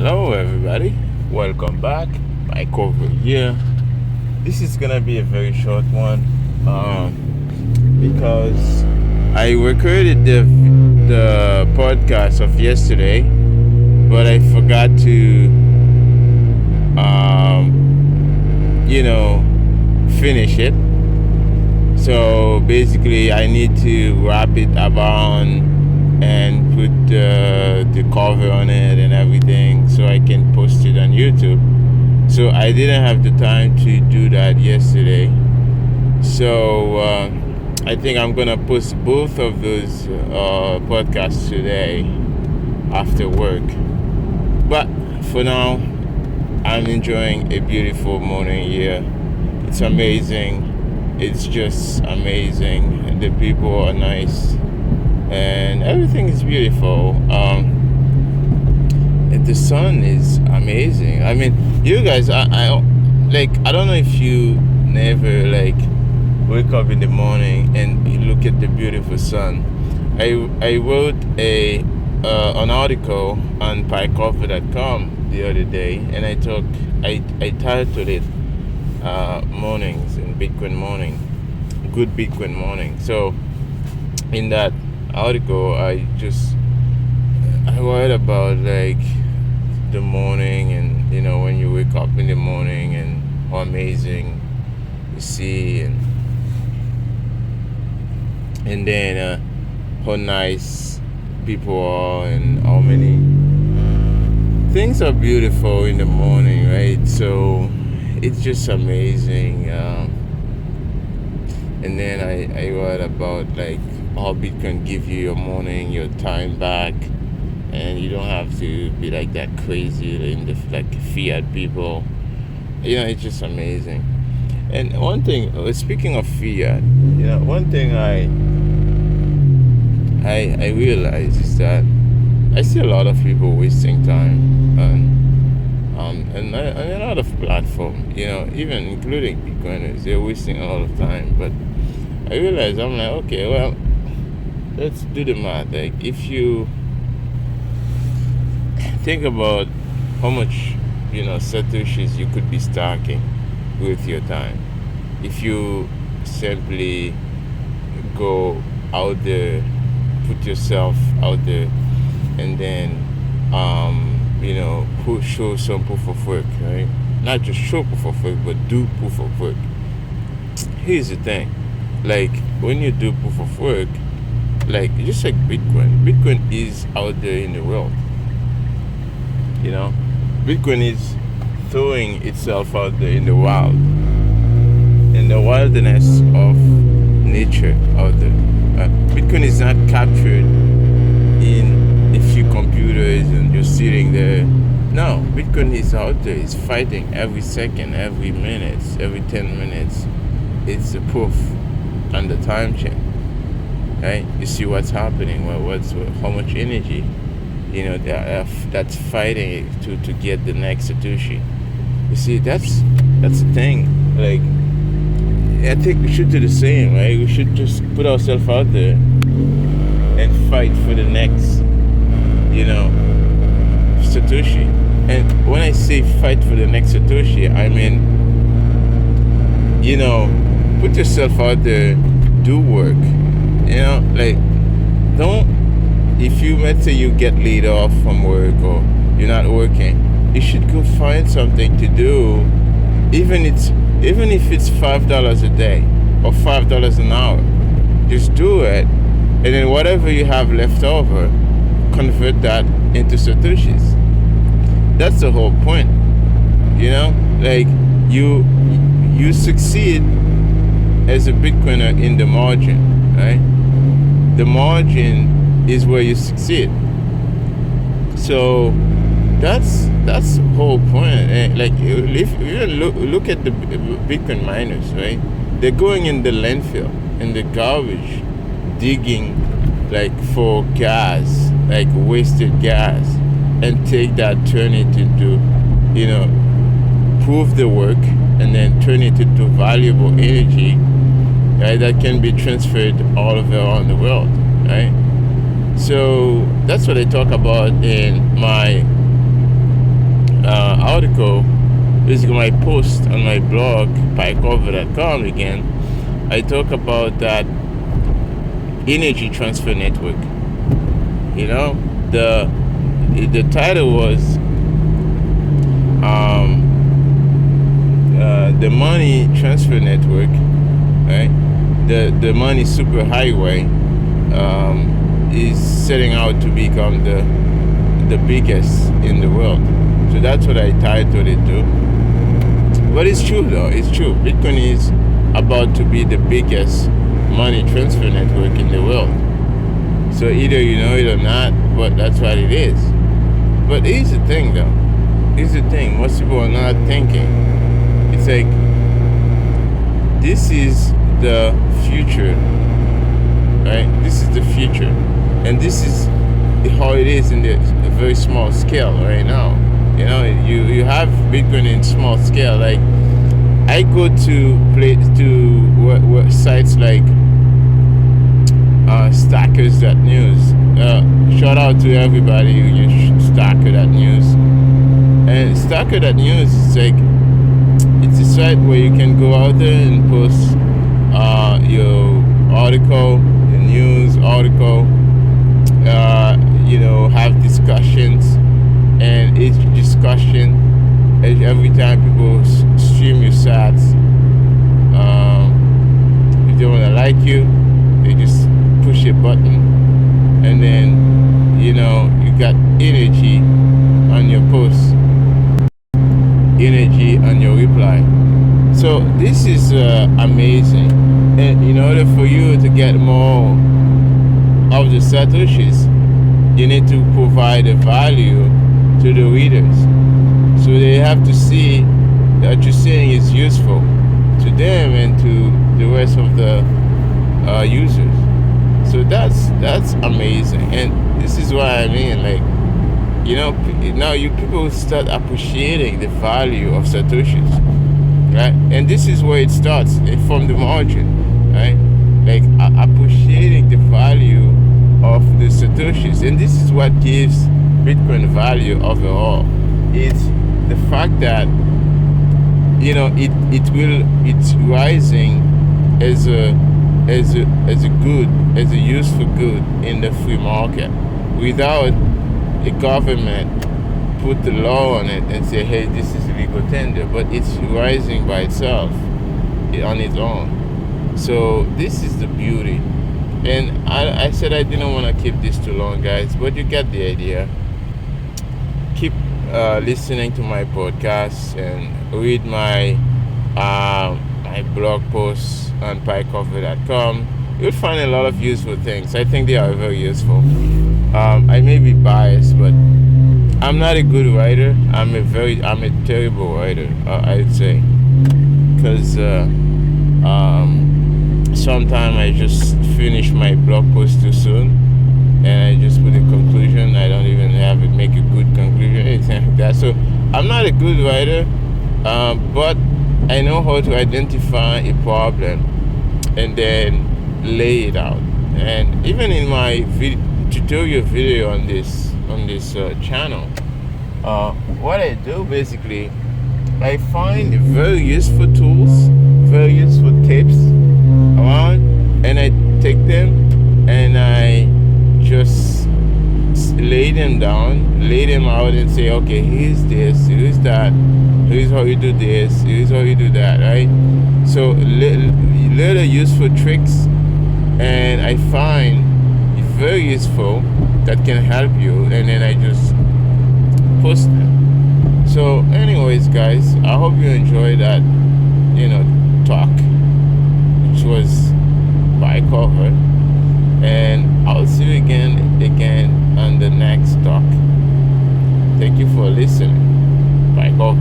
Hello, everybody. Welcome back. Mike over here. This is gonna be a very short one, because I recorded the podcast of yesterday, but I forgot to, finish it. So basically, I need to wrap it around and put the cover on it and everything so I can post it on YouTube. So I didn't have the time to do that yesterday. So I think I'm gonna post both of those podcasts today after work. But for now, I'm enjoying a beautiful morning here. It's amazing. It's just amazing. The people are nice and everything is beautiful. And the sun is amazing. I mean, you guys, I don't know if you never wake up in the morning and you look at the beautiful sun. I wrote an article on pikeoffer.com the other day, and I titled it "Mornings in Bitcoin Morning," good Bitcoin morning. So in that article, I write about the morning, and when you wake up in the morning and how amazing you see, and then how nice people are, and how many things are beautiful in the morning, right? So it's just amazing. And then I write about how Bitcoin give you your morning, your time back, and you don't have to be like that crazy in the fiat people. It's just amazing. And one thing, speaking of fiat, one thing I realize is that I see a lot of people wasting time and a lot of platform, even including Bitcoiners, they're wasting a lot of time. But I realize, I'm like, okay, well, let's do the math. If you think about how much satoshis you could be stacking with your time, if you simply go out there, put yourself out there, and then show some proof of work, right? Not just show proof of work, but do proof of work. Here's the thing, when you do proof of work, just like Bitcoin is out there in the world. Bitcoin is throwing itself out there in the wild, in the wilderness of nature out there. Bitcoin is not captured in a few computers and just sitting there. No, Bitcoin is out there. It's fighting every second, every minute, every 10 minutes. It's a proof on the time chain. Right? You see what's happening. How much energy, that's fighting to get the next Satoshi. You see, that's the thing. I think we should do the same, right? We should just put ourselves out there and fight for the next, Satoshi. And when I say fight for the next Satoshi, I mean, put yourself out there, do work. If you, let's say you get laid off from work or you're not working, you should go find something to do, even if it's $5 a day or $5 an hour. Just do it, and then whatever you have left over, convert that into satoshis. That's the whole point. You succeed as a Bitcoiner in the margin, right? The margin is where you succeed. So that's the whole point. And if you look at the Bitcoin miners, right? They're going in the landfill, in the garbage, digging for gas, wasted gas, and take that, turn it into, prove the work, and then turn it into valuable energy, right? That can be transferred all over around the world, right? So that's what I talk about in my article, basically my post on my blog, pikeover.com again, I talk about that energy transfer network. You know, the title was the money transfer network, right? The money superhighway is setting out to become the biggest in the world. So that's what I titled it to. But it's true though, it's true. Bitcoin is about to be the biggest money transfer network in the world. So either you know it or not, but that's what it is. But here's the thing though. Here's the thing. Most people are not thinking. It's like, this is the future, right? This is the future. And this is how it is in the very small scale right now. You know, you have Bitcoin in small scale. Like, I go to sites like Stackers.news. Shout out to everybody who uses Stacker.news. And Stacker.news is like, it's a site where you can go out there and post your article, your news article, have discussions, and each discussion, every time people stream your sats, if they want to like you, they just push a button, and then you got energy on your post, energy on your reply. So this is amazing. And in order for you to get more of the satoshis, you need to provide a value to the readers, so they have to see that you're saying is useful to them and to the rest of the users. So that's amazing. And this is what I mean, like, now you people start appreciating the value of satoshis, right? And this is where it starts, from the margin, right? Like, appreciating the value of the satoshis. And this is what gives Bitcoin value overall. It's the fact that it's rising as a useful good in the free market, without a government put the law on it and say, hey, this is legal tender, but it's rising by itself on its own. So this is the beauty. And I said I didn't want to keep this too long, guys, but you get the idea. Keep listening to my podcasts and read my blog posts on pikeover.com. You'll find a lot of useful things. I think they are very useful. I may be biased, but I'm not a good writer. I'm a terrible writer, I'd say, because sometimes I just finish my blog post too soon, and I just put a conclusion. I don't even make a good conclusion, anything like that. So I'm not a good writer, but I know how to identify a problem and then lay it out. And even in my tutorial video on this channel, what I do basically, I find very useful tools, very useful tips around, and I take them and I just lay them down, lay them out, and say, okay, here's this, here's that, here's how you do this, here's how you do that, right? So little useful tricks, and I find it very useful, that can help you, and then I just post them. So anyways, guys, I hope you enjoyed that talk, which was by cover, and I'll see you again on the next talk. Thank you for listening. Bye, go.